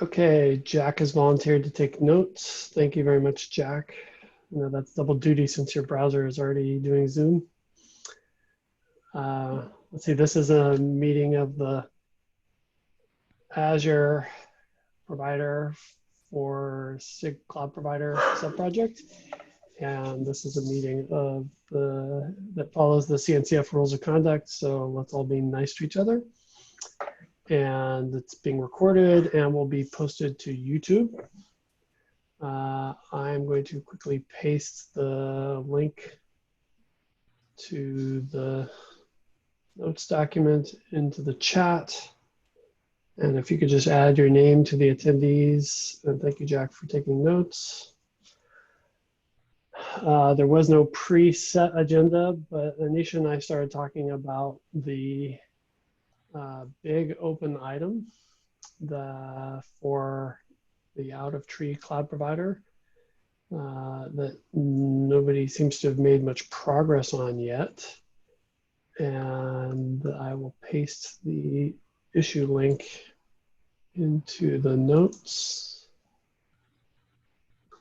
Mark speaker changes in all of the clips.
Speaker 1: Okay, Jack has volunteered to take notes. Thank you very much, Jack. I know that's double duty since your browser is already doing Zoom. Let's see, this is a meeting of the Azure provider for SIG Cloud Provider Subproject. And this is a meeting of that follows the CNCF rules of conduct. So let's all be nice to each other. And it's being recorded and will be posted to YouTube. I'm going to quickly paste the link to the notes document into the chat. And if you could just add your name to the attendees, and thank you, Jack, for taking notes. There was no preset agenda, but Anisha and I started talking about the big open item for the out-of-tree cloud provider that nobody seems to have made much progress on yet. And I will paste the issue link into the notes.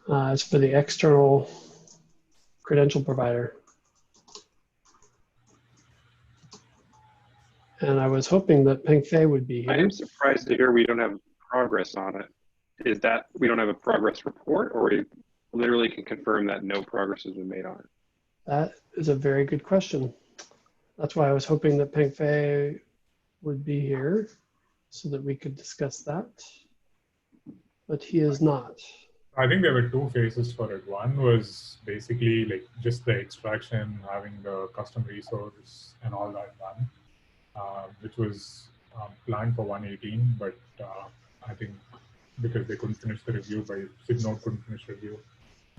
Speaker 1: It's for the external credential provider. And I was hoping that Peng Fei would be here.
Speaker 2: I am surprised to hear we don't have progress on it. Is that we don't have a progress report, or we literally can confirm that no progress has been made on it?
Speaker 1: That is a very good question. That's why I was hoping that Peng Fei would be here so that we could discuss that. But he is not.
Speaker 3: I think there were two phases for it. One was basically like just the extraction, having the custom resource and all that done, which was planned for 118, but I think because they couldn't finish the review, SIG couldn't finish review,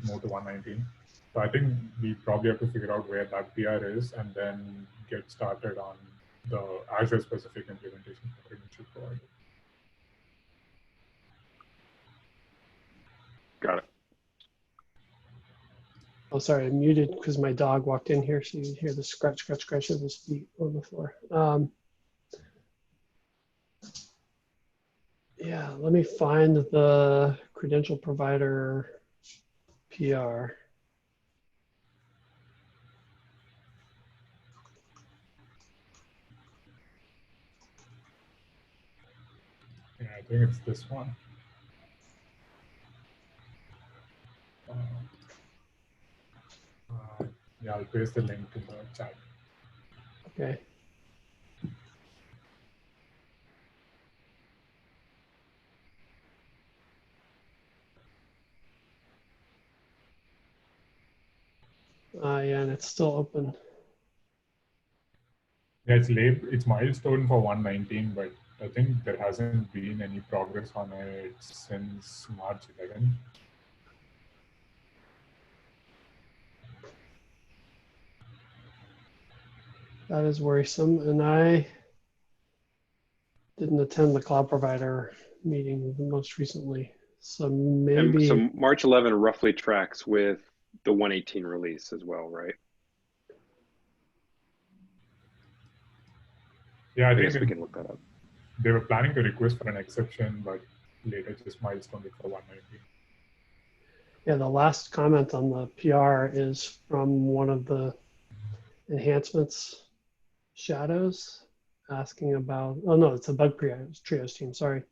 Speaker 3: more to 119. So I think we probably have to figure out where that PR is and then get started on the Azure specific implementation for credential provider.
Speaker 2: Got it.
Speaker 1: Oh, sorry, I muted because my dog walked in here, so you hear the scratch, scratch, scratch of his feet on the floor. Yeah, let me find the credential provider PR.
Speaker 3: Yeah, I think it's this one. Yeah, I'll paste the link in the chat.
Speaker 1: Okay. Yeah, and it's still open.
Speaker 3: Yeah, it's milestone for 119, but I think there hasn't been any progress on it since March 11.
Speaker 1: That is worrisome, and I didn't attend the cloud provider meeting most recently, so maybe.
Speaker 2: And so March 11 roughly tracks with the 118 release as well, right?
Speaker 3: Yeah,
Speaker 2: I guess we can look that up.
Speaker 3: They were planning to request for an exception, but later just milestone it for 119.
Speaker 1: Yeah, the last comment on the PR is from one of the enhancements shadows asking about, oh no, it's a bug triage team, sorry,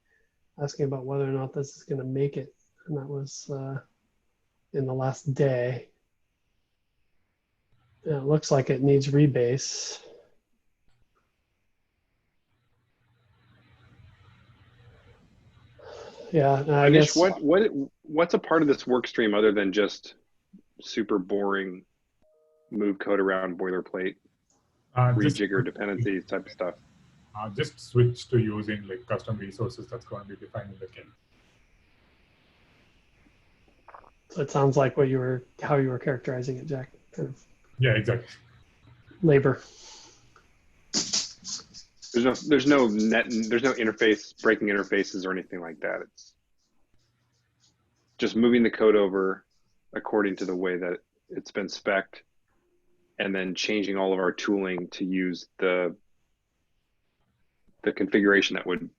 Speaker 1: asking about whether or not this is going to make it. And that was in the last day. And it looks like it needs rebase. Yeah, I guess.
Speaker 2: What's a part of this work stream other than just super boring move code around boilerplate, rejigger dependencies type of stuff?
Speaker 3: Just switch to using like custom resources that's going to be defined in the kit.
Speaker 1: So it sounds like how you were characterizing it, Jack. Kind of.
Speaker 3: Yeah, exactly.
Speaker 1: Labor.
Speaker 2: There's no interface, breaking interfaces or anything like that. It's just moving the code over according to the way that it's been spec'd, and then changing all of our tooling to use the configuration that would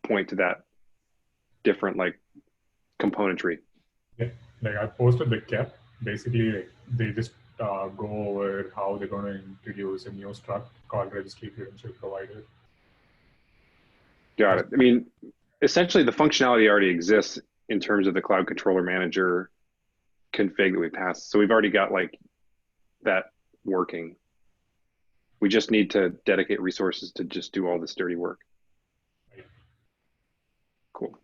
Speaker 2: point to that different like componentry.
Speaker 3: Yeah, like I posted the KEP. Basically, like they just go over how they're going to introduce a new struct called registry credential provider.
Speaker 2: Got it. I mean, essentially the functionality already exists in terms of the cloud controller manager config that we passed. So we've already got like that working. We just need to dedicate resources to just do all this dirty work.
Speaker 3: Right.
Speaker 2: Cool.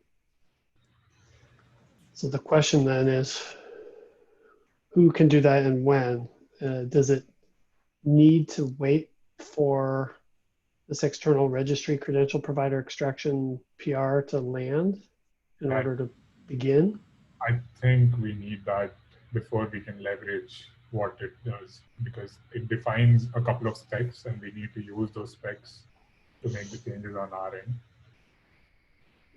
Speaker 1: So the question then is, who can do that and when? Does it need to wait for this external registry credential provider extraction PR to land in
Speaker 3: Right.
Speaker 1: order to begin?
Speaker 3: I think we need that before we can leverage what it does, because it defines a couple of specs and we need to use those specs to make the changes on our end.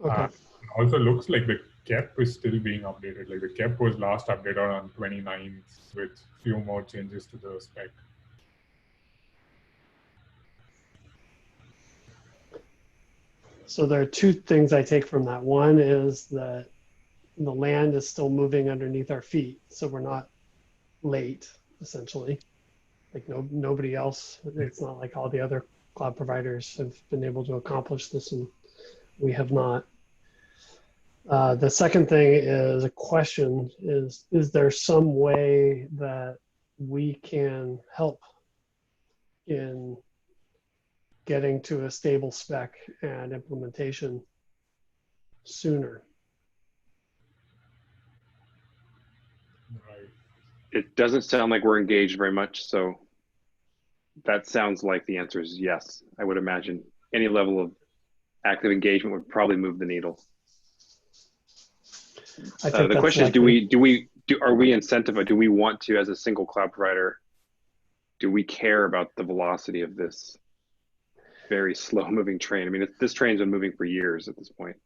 Speaker 1: Okay.
Speaker 3: It also looks like the KEP is still being updated. Like the KEP was last updated on 29th with few more changes to the spec.
Speaker 1: So there are two things I take from that. One is that the land is still moving underneath our feet, so we're not late, essentially. Like nobody else, it's not like all the other cloud providers have been able to accomplish this and we have not. The second thing is a question is there some way that we can help in getting to a stable spec and implementation sooner?
Speaker 3: Right.
Speaker 2: It doesn't sound like we're engaged very much, so that sounds like the answer is yes. I would imagine any level of active engagement would probably move the needle.
Speaker 1: I think
Speaker 2: the question
Speaker 1: likely.
Speaker 2: is, are we incentivized? Do we want to, as a single cloud provider, do we care about the velocity of this very slow moving train? I mean, this train's been moving for years at this point.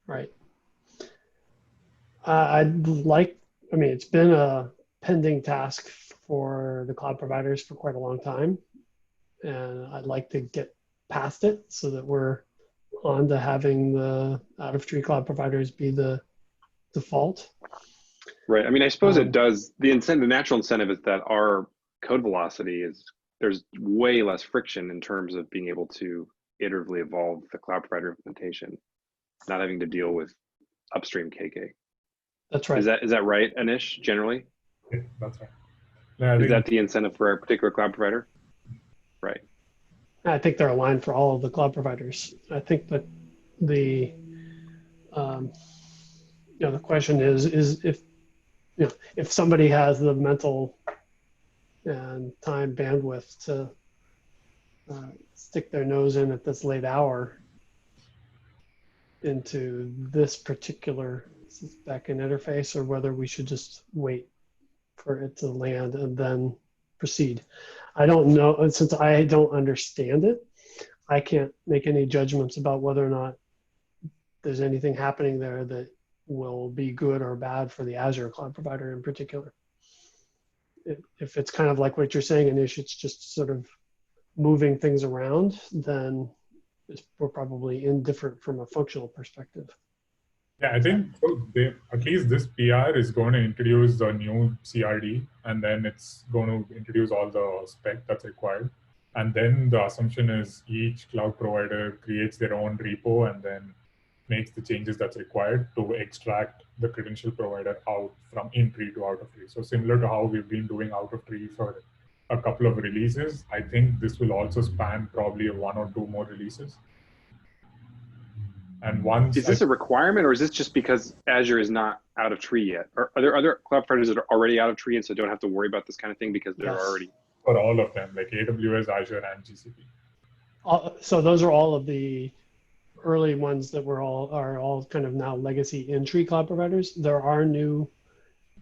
Speaker 1: Right. I mean, it's been a pending task for the cloud providers for quite a long time. And I'd like to get past it so that we're on to having the out of tree cloud providers be the default.
Speaker 2: Right. I mean, I suppose it does. The natural incentive is that our code velocity there's way less friction in terms of being able to iteratively evolve the cloud provider implementation, not having to deal with upstream KK.
Speaker 1: That's right.
Speaker 2: Is that right, Anish, generally?
Speaker 3: Yeah, that's right. Yeah,
Speaker 2: is that the incentive for a particular cloud provider? Right.
Speaker 1: I think they're aligned for all of the cloud providers. I think that the the question is if somebody has the mental and time bandwidth to stick their nose in at this late hour into this particular spec and interface, or whether we should just wait for it to land and then proceed. I don't know, since I don't understand it, I can't make any judgments about whether or not there's anything happening there that will be good or bad for the Azure cloud provider in particular. If it's kind of like what you're saying, Anish, it's just sort of moving things around, then we're probably indifferent from a functional perspective.
Speaker 3: Yeah, I think so at least this PR is going to introduce the new CRD, and then it's going to introduce all the spec that's required. And then the assumption is each cloud provider creates their own repo and then makes the changes that's required to extract the credential provider out from in tree to out of tree. So similar to how we've been doing out of tree for a couple of releases, I think this will also span probably 1 or 2 more releases. And once
Speaker 2: is this a requirement, or is this just because Azure is not out of tree yet? Or are there other cloud providers that are already out of tree and so don't have to worry about this kind of thing because they're already?
Speaker 3: For all of them, like AWS, Azure, and GCP.
Speaker 1: So those are all of the early ones that are all kind of now legacy in tree cloud providers. There are new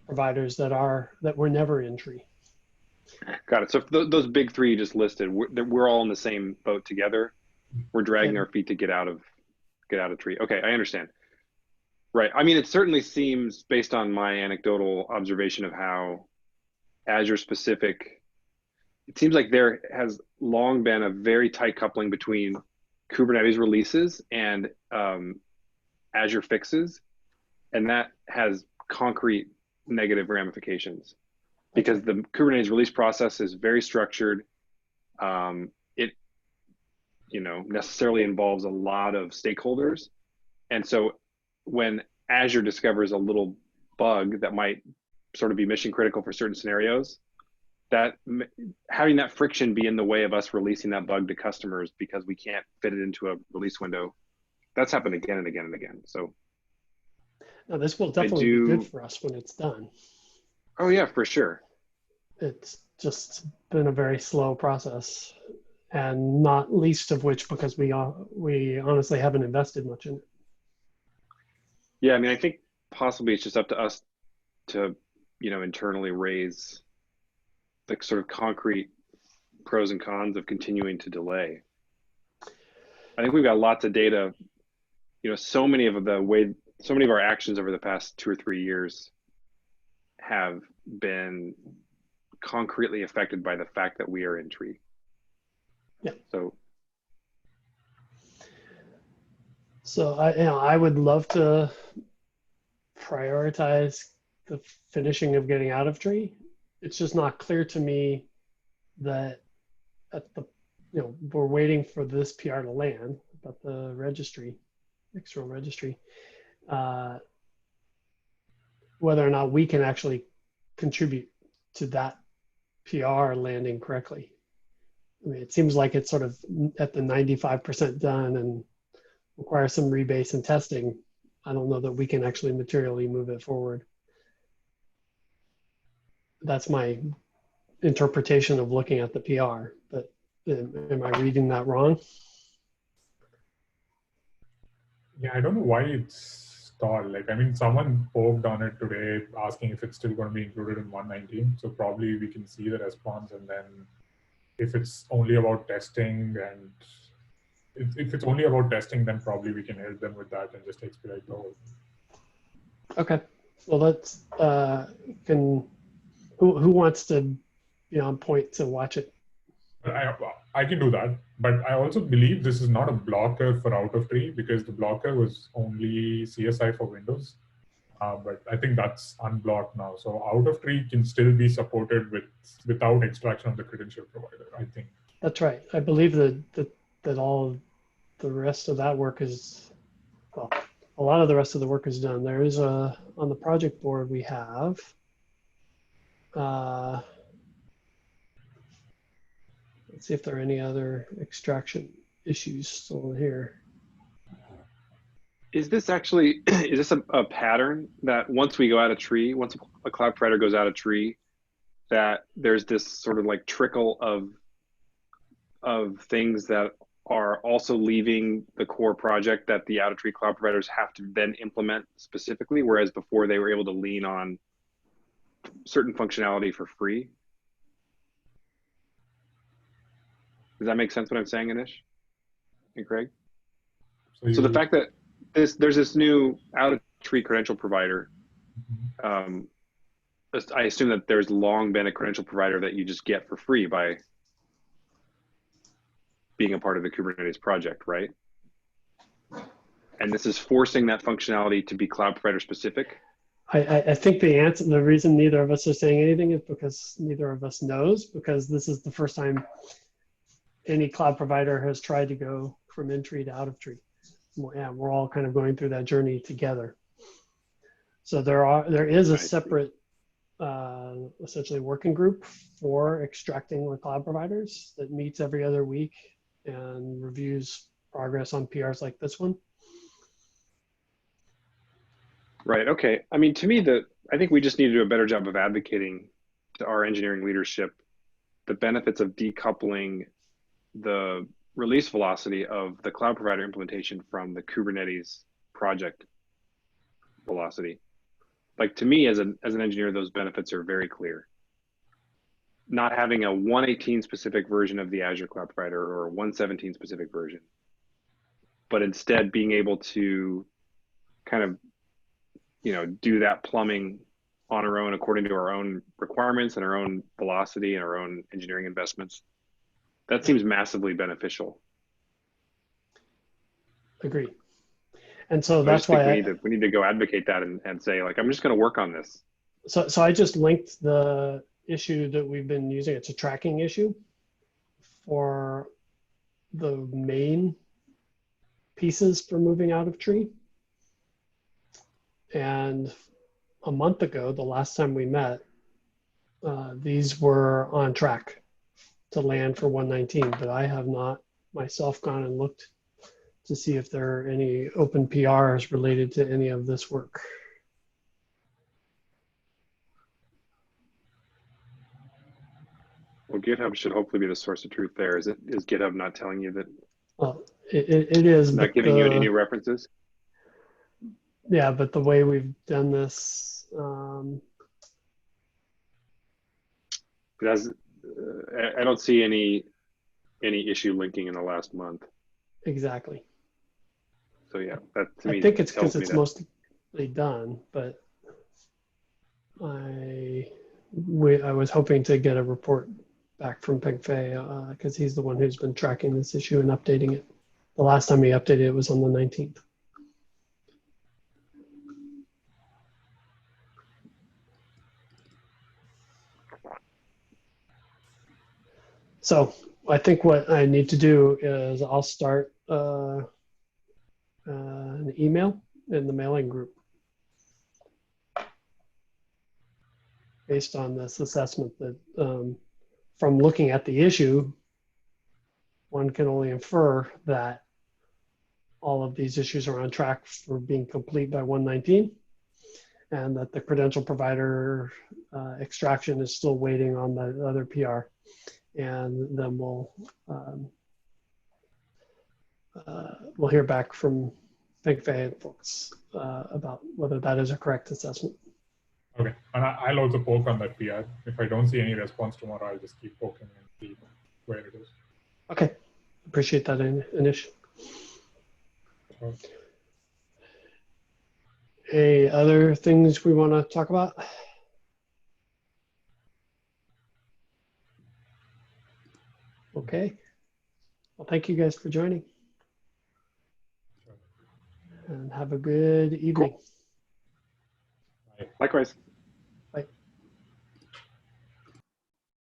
Speaker 1: providers that were never in tree.
Speaker 2: Got it. So those big 3 you just listed, we're all in the same boat together. We're dragging our feet to get out of tree. Okay, I understand. Right. I mean, it certainly seems, based on my anecdotal observation of how Azure specific, it seems like there has long been a very tight coupling between Kubernetes releases and Azure fixes, and that has concrete negative ramifications because the Kubernetes release process is very structured. It, necessarily involves a lot of stakeholders. And so when Azure discovers a little bug that might sort of be mission critical for certain scenarios, that having that friction be in the way of us releasing that bug to customers because we can't fit it into a release window, that's happened again and again and again. So
Speaker 1: now this will definitely be good for us when it's done.
Speaker 2: Oh yeah, for sure.
Speaker 1: It's just been a very slow process, and not least of which because we honestly haven't invested much in it.
Speaker 2: Yeah, I mean, I think possibly it's just up to us to, internally raise the sort of concrete pros and cons of continuing to delay. I think we've got lots of data. So many of our actions over the past 2 or 3 years have been concretely affected by the fact that we are in tree.
Speaker 1: Yeah. So I would love to prioritize the finishing of getting out of tree. It's just not clear to me that we're waiting for this PR to land about the registry, external registry, whether or not we can actually contribute to that PR landing correctly. I mean, it seems like it's sort of at the 95% done and requires some rebase and testing. I don't know that we can actually materially move it forward. That's my interpretation of looking at the PR, but am I reading that wrong?
Speaker 3: Yeah, I don't know why it's stalled. Like, I mean, someone poked on it today asking if it's still going to be included in 119. So probably we can see the response, and then if it's only about testing, and if it's only about testing, then probably we can help them with that and just expedite the whole.
Speaker 1: Okay. Well, let's who wants to be on point to watch it?
Speaker 3: I can do that, but I also believe this is not a blocker for out of tree because the blocker was only CSI for Windows. But I think that's unblocked now. So out of tree can still be supported without extraction of the credential provider, I think.
Speaker 1: That's right. I believe that all the rest of that work is, well, a lot of the rest of the work is done. There is on the project board we have, let's see if there are any other extraction issues still here.
Speaker 2: Is this a pattern that once we go out of tree, once a cloud provider goes out of tree, that there's this sort of like trickle of things that are also leaving the core project that the out of tree cloud providers have to then implement specifically, whereas before they were able to lean on certain functionality for free? Does that make sense what I'm saying, Anish and Craig? So the fact that there's this new out of tree credential provider, I assume that there's long been a credential provider that you just get for free by being a part of the Kubernetes project, right? And this is forcing that functionality to be cloud provider specific.
Speaker 1: I think the reason neither of us are saying anything is because neither of us knows, because this is the first time any cloud provider has tried to go from in tree to out of tree. Yeah, we're all kind of going through that journey together. So there is a separate essentially working group for extracting the cloud providers that meets every other week and reviews progress on PRs like this one.
Speaker 2: Right. Okay. I mean, to me, I think we just need to do a better job of advocating to our engineering leadership the benefits of decoupling the release velocity of the cloud provider implementation from the Kubernetes project velocity. Like, to me, as an engineer, those benefits are very clear. Not having a 118 specific version of the Azure cloud provider or a 117 specific version, but instead being able to kind of do that plumbing on our own according to our own requirements and our own velocity and our own engineering investments. That seems massively beneficial.
Speaker 1: Agreed. And so
Speaker 2: So I
Speaker 1: that's
Speaker 2: just think
Speaker 1: why
Speaker 2: we need to go advocate that and say like, I'm just going to work on this.
Speaker 1: so I just linked the issue that we've been using. It's a tracking issue for the main pieces for moving out of tree. And a month ago, the last time we met, these were on track to land for 119, but I have not myself gone and looked to see if there are any open PRs related to any of this work.
Speaker 2: Well, GitHub should hopefully be the source of truth there. Is GitHub not telling you that?
Speaker 1: Well, it is,
Speaker 2: Not
Speaker 1: but
Speaker 2: giving you any references?
Speaker 1: yeah, but the way we've done this,
Speaker 2: I don't see any issue linking in the last month.
Speaker 1: exactly.
Speaker 2: So yeah, that to
Speaker 1: I
Speaker 2: me
Speaker 1: think it's because
Speaker 2: tells me
Speaker 1: it's
Speaker 2: that.
Speaker 1: mostly done, but I was hoping to get a report back from Peng-Fei because he's the one who's been tracking this issue and updating it. The last time he updated it was on the 19th. So I think what I need to do is I'll start an email in the mailing group based on this assessment that from looking at the issue, one can only infer that all of these issues are on track for being complete by 119 and that the credential provider extraction is still waiting on the other PR. And then we'll hear back from Peng-Fei and folks about whether that is a correct assessment.
Speaker 3: Okay, and I'll also poke on that PR. If I don't see any response tomorrow, I'll just keep poking and see where it is.
Speaker 1: Okay, appreciate that, Anish.
Speaker 3: Sure.
Speaker 1: Any other things we want to talk about? Okay. Well, thank you guys for joining.
Speaker 3: Sure.
Speaker 1: And have a good evening.
Speaker 2: Cool. Likewise.